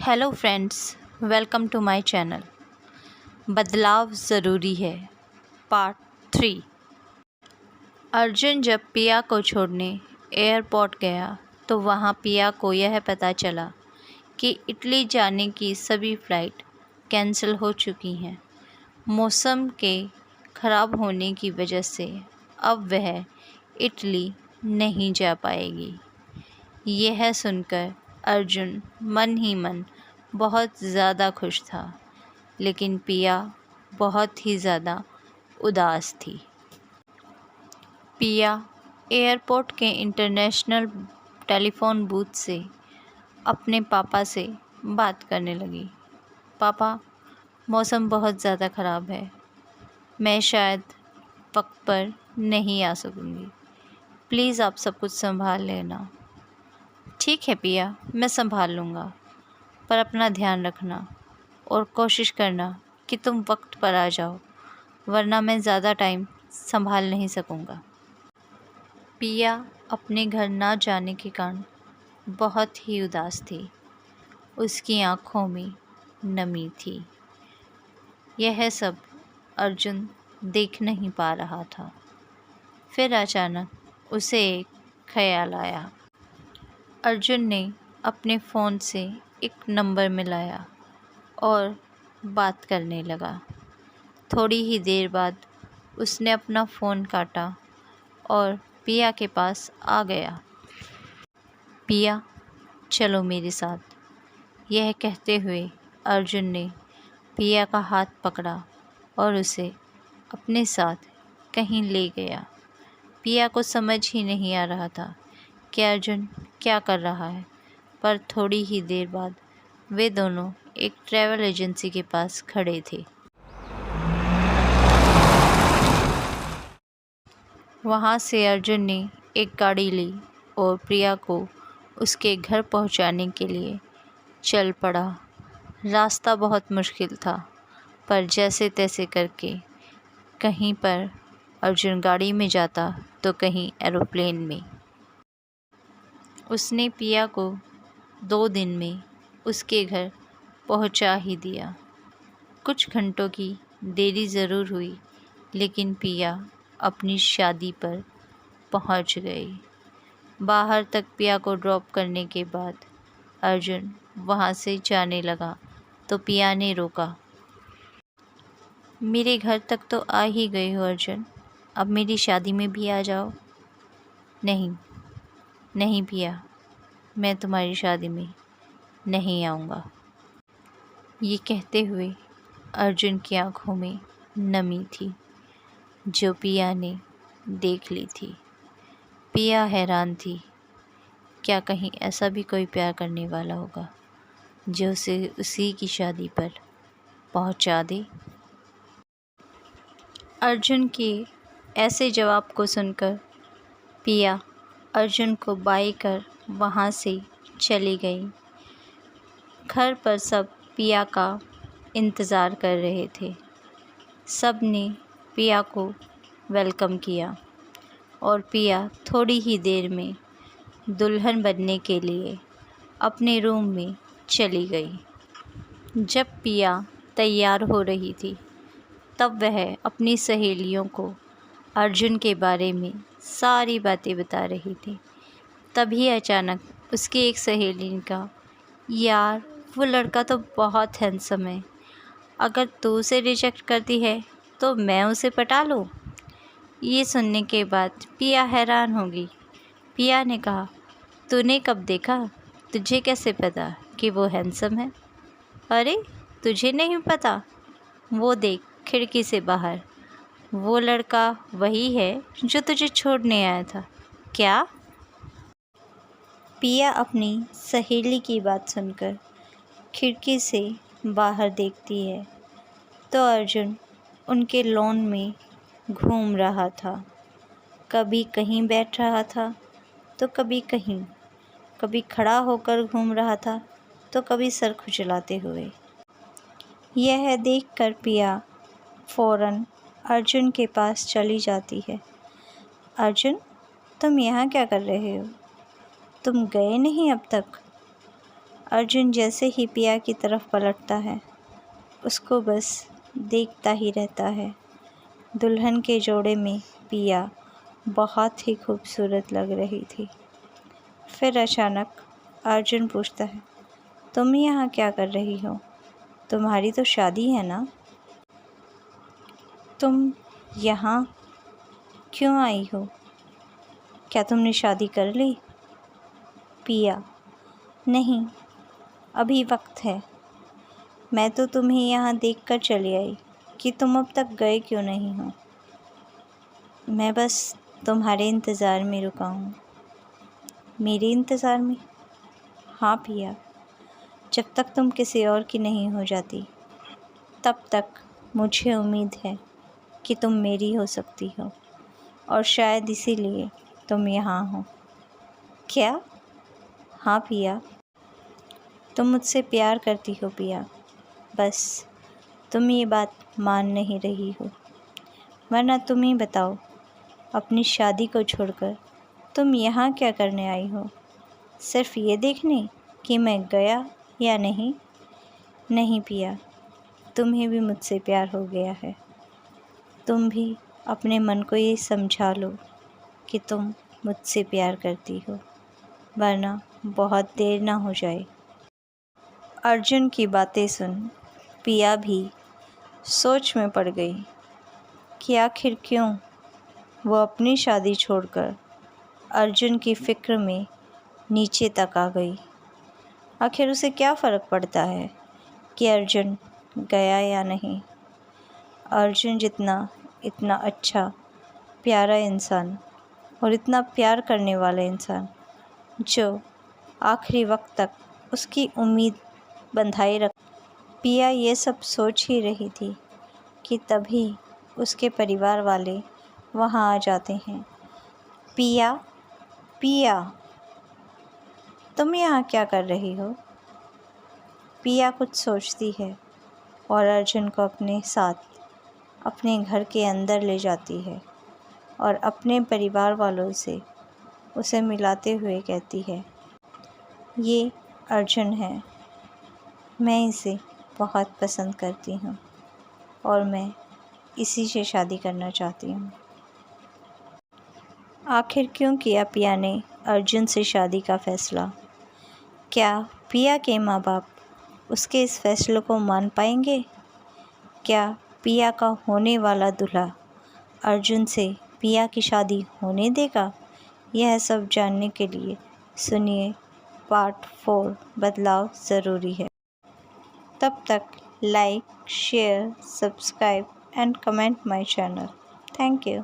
Hello friends, welcome to my channel. बदलाव ज़रूरी है, पार्ट 3। अर्जुन जब पिया को छोड़ने एयरपोर्ट गया तो वहाँ पिया को यह पता चला कि इटली जाने की सभी फ़्लाइट कैंसिल हो चुकी हैं। मौसम के ख़राब होने की वजह से अब वह इटली नहीं जा पाएगी। यह सुनकर अर्जुन मन ही मन बहुत ज़्यादा खुश था, लेकिन पिया बहुत ही ज़्यादा उदास थी। पिया एयरपोर्ट के इंटरनेशनल टेलीफोन बूथ से अपने पापा से बात करने लगी। पापा, मौसम बहुत ज़्यादा ख़राब है, मैं शायद वक्त पर नहीं आ सकूँगी। प्लीज़ आप सब कुछ संभाल लेना। ठीक है पिया, मैं संभाल लूँगा, पर अपना ध्यान रखना और कोशिश करना कि तुम वक्त पर आ जाओ, वरना मैं ज़्यादा टाइम संभाल नहीं सकूँगा। पिया अपने घर ना जाने के कारण बहुत ही उदास थी। उसकी आँखों में नमी थी। यह सब अर्जुन देख नहीं पा रहा था। फिर अचानक उसे एक ख़याल आया। अर्जुन ने अपने फ़ोन से एक नंबर मिलाया और बात करने लगा। थोड़ी ही देर बाद उसने अपना फ़ोन काटा और पिया के पास आ गया। पिया, चलो मेरे साथ। यह कहते हुए अर्जुन ने पिया का हाथ पकड़ा और उसे अपने साथ कहीं ले गया। पिया को समझ ही नहीं आ रहा था कि अर्जुन क्या कर रहा है, पर थोड़ी ही देर बाद वे दोनों एक ट्रैवल एजेंसी के पास खड़े थे। वहाँ से अर्जुन ने एक गाड़ी ली और प्रिया को उसके घर पहुँचाने के लिए चल पड़ा। रास्ता बहुत मुश्किल था, पर जैसे तैसे करके कहीं पर अर्जुन गाड़ी में जाता तो कहीं एरोप्लेन में। उसने पिया को 2 दिन में उसके घर पहुंचा ही दिया। कुछ घंटों की देरी ज़रूर हुई, लेकिन पिया अपनी शादी पर पहुंच गई। बाहर तक पिया को ड्रॉप करने के बाद अर्जुन वहां से जाने लगा तो पिया ने रोका। मेरे घर तक तो आ ही गए हो अर्जुन, अब मेरी शादी में भी आ जाओ। नहीं नहीं पिया, मैं तुम्हारी शादी में नहीं आऊँगा। ये कहते हुए अर्जुन की आंखों में नमी थी, जो पिया ने देख ली थी। पिया हैरान थी, क्या कहीं ऐसा भी कोई प्यार करने वाला होगा जो उसे उसी की शादी पर पहुंचा दे। अर्जुन के ऐसे जवाब को सुनकर पिया अर्जुन को बाय कर वहाँ से चली गई। घर पर सब पिया का इंतज़ार कर रहे थे। सब ने पिया को वेलकम किया और पिया थोड़ी ही देर में दुल्हन बनने के लिए अपने रूम में चली गई। जब पिया तैयार हो रही थी, तब वह अपनी सहेलियों को अर्जुन के बारे में सारी बातें बता रही थी। तभी अचानक उसकी एक सहेली ने कहा, यार वो लड़का तो बहुत हैंडसम है, अगर तू उसे रिजेक्ट करती है तो मैं उसे पटा लूँ। ये सुनने के बाद पिया हैरान हो गई। पिया ने कहा, तूने कब देखा? तुझे कैसे पता कि वो हैंडसम है? अरे तुझे नहीं पता? वो देख खिड़की से बाहर, वो लड़का वही है जो तुझे छोड़ने आया था। क्या? पिया अपनी सहेली की बात सुनकर खिड़की से बाहर देखती है तो अर्जुन उनके लॉन में घूम रहा था। कभी कहीं बैठ रहा था तो कभी कहीं, कभी खड़ा होकर घूम रहा था तो कभी सर खुजलाते हुए। यह देखकर पिया फ़ौरन अर्जुन के पास चली जाती है। अर्जुन, तुम यहाँ क्या कर रहे हो? तुम गए नहीं अब तक? अर्जुन जैसे ही पिया की तरफ पलटता है, उसको बस देखता ही रहता है। दुल्हन के जोड़े में पिया बहुत ही खूबसूरत लग रही थी। फिर अचानक अर्जुन पूछता है, तुम यहाँ क्या कर रही हो? तुम्हारी तो शादी है ना? तुम यहाँ क्यों आई हो? क्या तुमने शादी कर ली? पिया, नहीं, अभी वक्त है। मैं तो तुम्हें यहाँ देखकर चली आई कि तुम अब तक गए क्यों नहीं हो। मैं बस तुम्हारे इंतज़ार में रुका हूँ। मेरे इंतज़ार में? हाँ पिया, जब तक तुम किसी और की नहीं हो जाती, तब तक मुझे उम्मीद है कि तुम मेरी हो सकती हो, और शायद इसीलिए तुम यहाँ हो। क्या? हाँ पिया, तुम मुझसे प्यार करती हो पिया, बस तुम ये बात मान नहीं रही हो। वरना तुम ही बताओ, अपनी शादी को छोड़कर तुम यहाँ क्या करने आई हो? सिर्फ ये देखने कि मैं गया या नहीं? नहीं पिया, तुम्हें भी मुझसे प्यार हो गया है। तुम भी अपने मन को ये समझा लो कि तुम मुझसे प्यार करती हो, वरना बहुत देर ना हो जाए। अर्जुन की बातें सुन पिया भी सोच में पड़ गई कि आखिर क्यों वो अपनी शादी छोड़कर अर्जुन की फ़िक्र में नीचे तक आ गई। आखिर उसे क्या फ़र्क पड़ता है कि अर्जुन गया या नहीं? अर्जुन जितना इतना अच्छा, प्यारा इंसान और इतना प्यार करने वाला इंसान, जो आखिरी वक्त तक उसकी उम्मीद बंधाए रख। पिया ये सब सोच ही रही थी कि तभी उसके परिवार वाले वहाँ आ जाते हैं। पिया, पिया, तुम यहाँ क्या कर रही हो? पिया कुछ सोचती है और अर्जुन को अपने साथ अपने घर के अंदर ले जाती है और अपने परिवार वालों से उसे मिलाते हुए कहती है, ये अर्जुन है, मैं इसे बहुत पसंद करती हूँ और मैं इसी से शादी करना चाहती हूँ। आखिर क्यों किया पिया ने अर्जुन से शादी का फ़ैसला? क्या पिया के माँ बाप उसके इस फ़ैसले को मान पाएंगे? क्या पिया का होने वाला दूल्हा अर्जुन से पिया की शादी होने देगा? यह सब जानने के लिए सुनिए पार्ट 4, बदलाव ज़रूरी है। तब तक like, share, subscribe and comment my channel. Thank you.